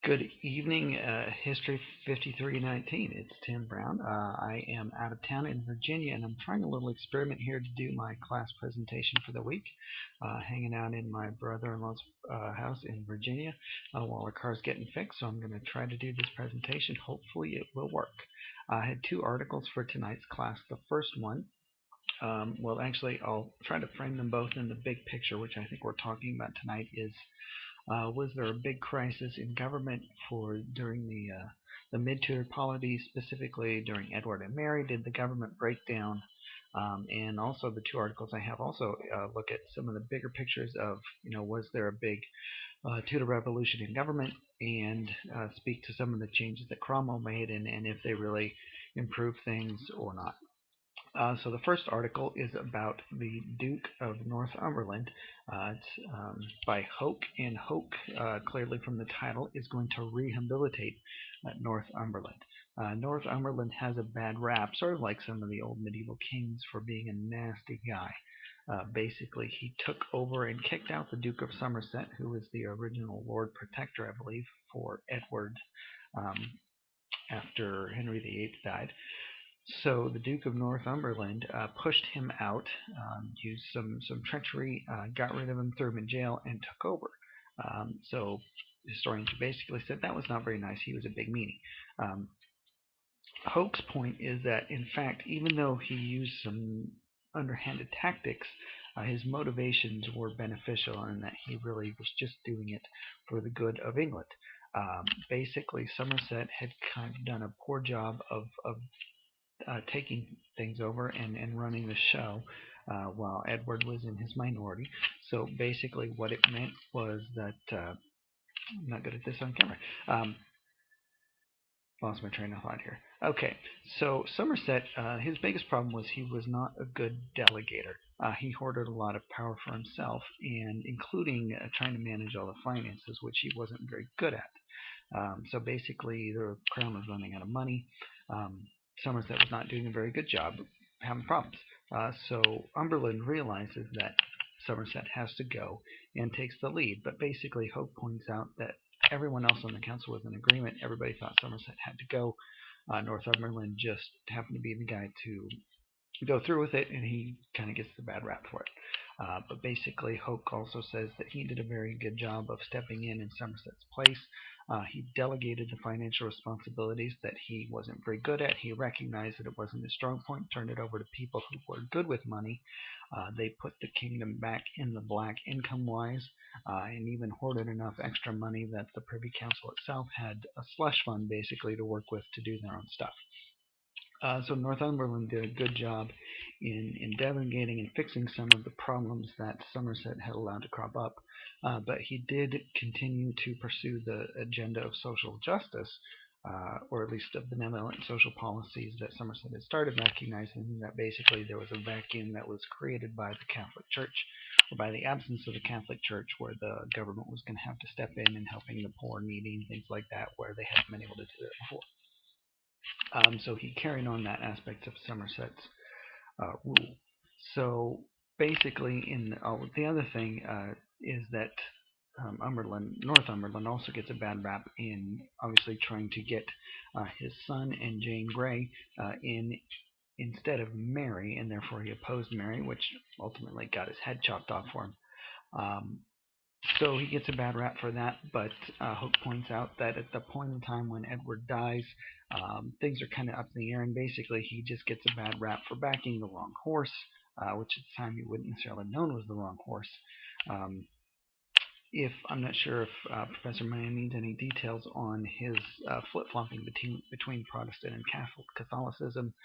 Good evening, History 5319. It's TBrown. I am out of town in Virginia, and I'm trying a little experiment here to do my class presentation for the week, hanging out in my brother-in-law's house in Virginia while our car's getting fixed. So I'm going to try to do this presentation. Hopefully it will work. I had two articles for tonight's class. The first one, well, actually, I'll try to frame them both in the big picture, which I think we're talking about tonight is was there a big crisis in government during the Mid-Tudor polity, specifically during Edward and Mary? Did the government break down? And also the two articles I have also look at some of the bigger pictures of, was there a big Tudor revolution in government, and speak to some of the changes that Cromwell made and if they really improved things or not. So the first article is about the Duke of Northumberland. It's by Hoke, and Hoke, clearly from the title, is going to rehabilitate Northumberland. Northumberland has a bad rap, sort of like some of the old medieval kings, for being a nasty guy. Basically, he took over and kicked out the Duke of Somerset, who was the original Lord Protector, I believe, for Edward after Henry VIII died. So the Duke of Northumberland pushed him out, used some treachery, got rid of him, threw him in jail, and took over. So historians basically said that was not very nice. He was a big meanie. Hoke's point is that, in fact, even though he used some underhanded tactics, his motivations were beneficial, and that he really was just doing it for the good of England. Basically, Somerset had kind of done a poor job of taking things over and running the show while Edward was in his minority. So basically what it meant was that, I'm not good at this on camera, lost my train of thought here. Okay, so Somerset, his biggest problem was he was not a good delegator. He hoarded a lot of power for himself, and including trying to manage all the finances, which he wasn't very good at. So basically the crown was running out of money. Somerset was not doing a very good job, having problems. So Umberland realizes that Somerset has to go and takes the lead. But basically, Hope points out that everyone else on the council was in agreement. Everybody thought Somerset had to go. Northumberland just happened to be the guy to go through with it, and he kind of gets the bad rap for it. But basically, Hoke also says that he did a very good job of stepping in Somerset's place. He delegated the financial responsibilities that he wasn't very good at. He recognized that it wasn't his strong point, turned it over to people who were good with money. They put the kingdom back in the black income-wise, and even hoarded enough extra money that the Privy Council itself had a slush fund, basically, to work with to do their own stuff. So Northumberland did a good job in delegating and fixing some of the problems that Somerset had allowed to crop up, but he did continue to pursue the agenda of social justice, or at least of benevolent social policies that Somerset had started, recognizing that basically there was a vacuum that was created by the Catholic Church, or by the absence of the Catholic Church, where the government was going to have to step in helping the poor, needy, and things like that, where they hadn't been able to do it before. So he carried on that aspect of Somerset's rule. So basically, the other thing is that Northumberland also gets a bad rap in obviously trying to get his son and Jane Grey in instead of Mary, and therefore he opposed Mary, which ultimately got his head chopped off for him. So he gets a bad rap for that, but Hoke points out that at the point in time when Edward dies, things are kind of up in the air, and basically he just gets a bad rap for backing the wrong horse, which at the time he wouldn't necessarily have known was the wrong horse. I'm not sure if Professor Maya needs any details on his flip-flopping between Protestant and Catholicism.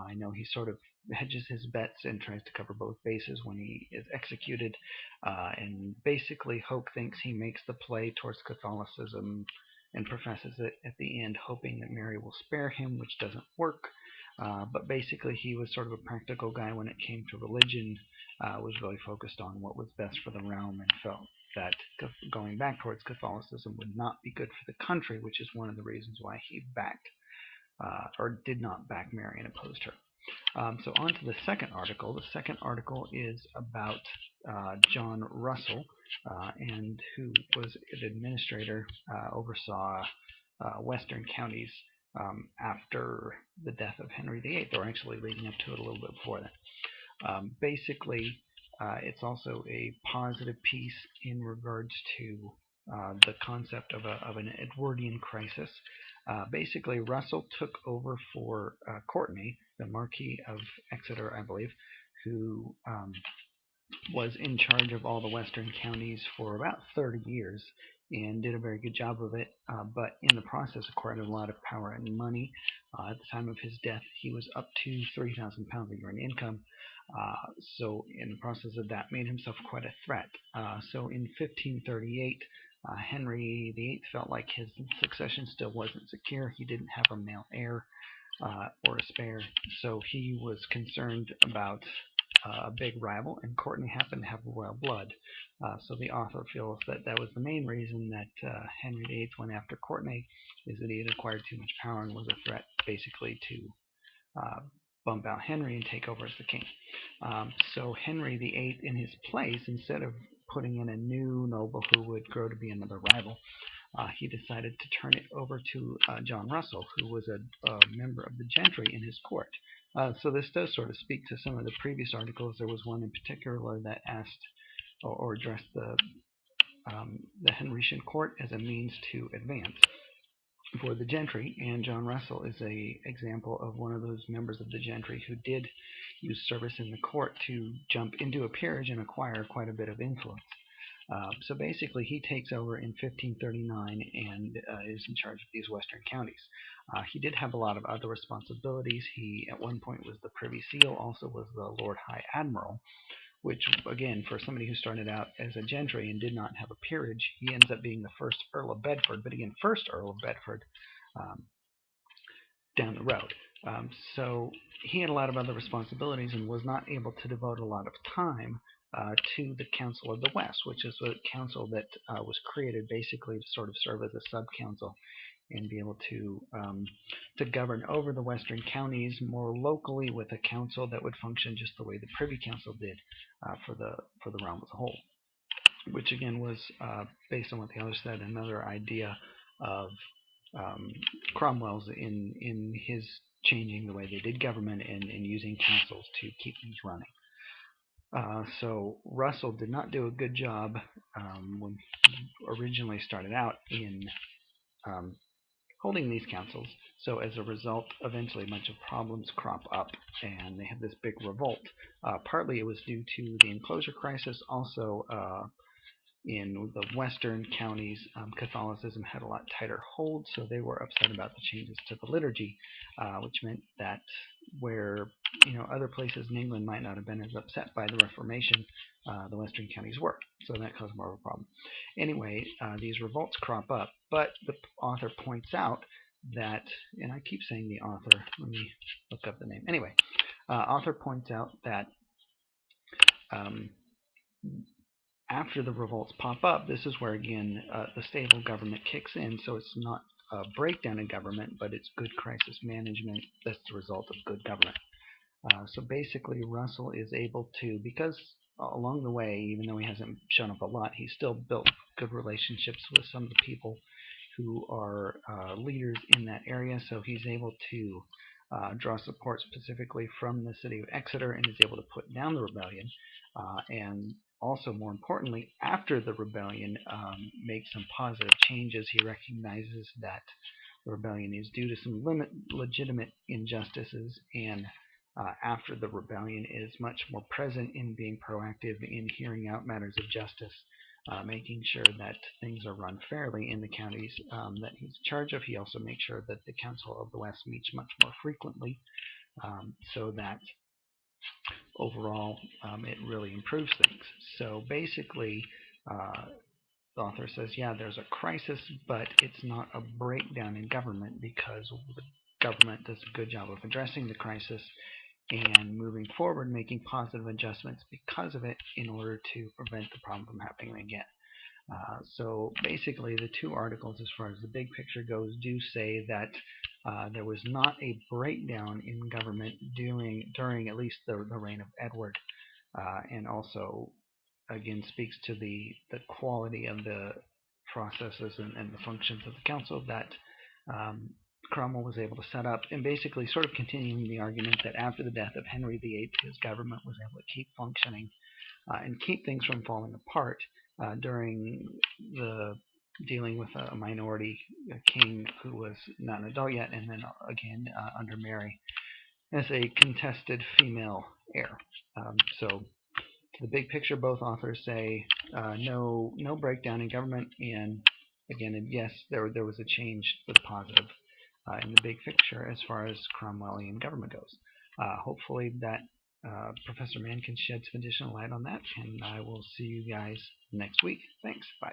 I know he sort of hedges his bets and tries to cover both bases when he is executed. And basically, Hoke thinks he makes the play towards Catholicism and professes it at the end, hoping that Mary will spare him, which doesn't work. But basically, he was sort of a practical guy when it came to religion, was really focused on what was best for the realm, and felt that going back towards Catholicism would not be good for the country, which is one of the reasons why he backed or did not back Mary and opposed her. So on to the second article. The second article is about John Russell, and who was an administrator, oversaw western counties after the death of Henry VIII, or actually leading up to it a little bit before that. Basically, it's also a positive piece in regards to the concept of an Edwardian crisis. Basically, Russell took over for Courtenay, the Marquis of Exeter, I believe, who was in charge of all the western counties for about 30 years and did a very good job of it, but in the process acquired a lot of power and money. At the time of his death, he was up to £3,000 a year in income, so in the process of that made himself quite a threat. So in 1538, Henry VIII felt like his succession still wasn't secure. He didn't have a male heir or a spare, so he was concerned about a big rival, and Courtenay happened to have royal blood. So the author feels that that was the main reason that Henry VIII went after Courtenay, is that he had acquired too much power and was a threat basically to bump out Henry and take over as the king. So Henry VIII, in his place, instead of putting in a new noble who would grow to be another rival, he decided to turn it over to John Russell, who was a member of the gentry in his court. So this does sort of speak to some of the previous articles. There was one in particular that asked or addressed the Henrician court as a means to advance for the gentry, and John Russell is an example of one of those members of the gentry who did use service in the court to jump into a peerage and acquire quite a bit of influence. So basically, he takes over in 1539 and is in charge of these western counties. He did have a lot of other responsibilities. He, at one point, was the Privy Seal, also was the Lord High Admiral, which, again, for somebody who started out as a gentry and did not have a peerage, he ends up being the first Earl of Bedford, but again, first Earl of Bedford down the road. So he had a lot of other responsibilities and was not able to devote a lot of time to the Council of the West, which is a council that was created basically to sort of serve as a sub-council and be able to govern over the western counties more locally, with a council that would function just the way the Privy Council did for the realm as a whole, which again was based on what the other said, another idea of Cromwell's in his changing the way they did government and using councils to keep things running. So Russell did not do a good job when he originally started out in holding these councils. So as a result, eventually a bunch of problems crop up, and they have this big revolt. Partly it was due to the enclosure crisis. Also, in the western counties, Catholicism had a lot tighter hold, so they were upset about the changes to the liturgy, which meant that where other places in England might not have been as upset by the Reformation, the western counties were. So that caused more of a problem. Anyway, these revolts crop up, but the author points out that, and I keep saying the author, let me look up the name. Anyway, author points out that after the revolts pop up, this is where, again, the stable government kicks in. So it's not a breakdown in government, but it's good crisis management that's the result of good government. So basically, Russell is able to, because along the way, even though he hasn't shown up a lot, he's still built good relationships with some of the people who are leaders in that area. So he's able to draw support specifically from the city of Exeter, and is able to put down the rebellion, and also, more importantly, after the rebellion, make some positive changes. He recognizes that the rebellion is due to some legitimate injustices, and after the rebellion is much more present in being proactive in hearing out matters of justice, making sure that things are run fairly in the counties that he's in charge of. He also makes sure that the Council of the West meets much more frequently, so that overall it really improves things. So basically, the author says, yeah, there's a crisis, but it's not a breakdown in government, because the government does a good job of addressing the crisis and moving forward, making positive adjustments because of it in order to prevent the problem from happening again. So basically, the two articles, as far as the big picture goes, do say that There was not a breakdown in government during at least the reign of Edward, and also again speaks to the quality of the processes and the functions of the council that Cromwell was able to set up, and basically sort of continuing the argument that after the death of Henry VIII, his government was able to keep functioning and keep things from falling apart during the dealing with a minority king who was not an adult yet, and then again under Mary as a contested female heir. So the big picture, both authors say no breakdown in government, and again, yes, there was a change for the positive in the big picture as far as Cromwellian government goes. Hopefully that Professor Mann can shed some additional light on that, and I will see you guys next week. Thanks. Bye.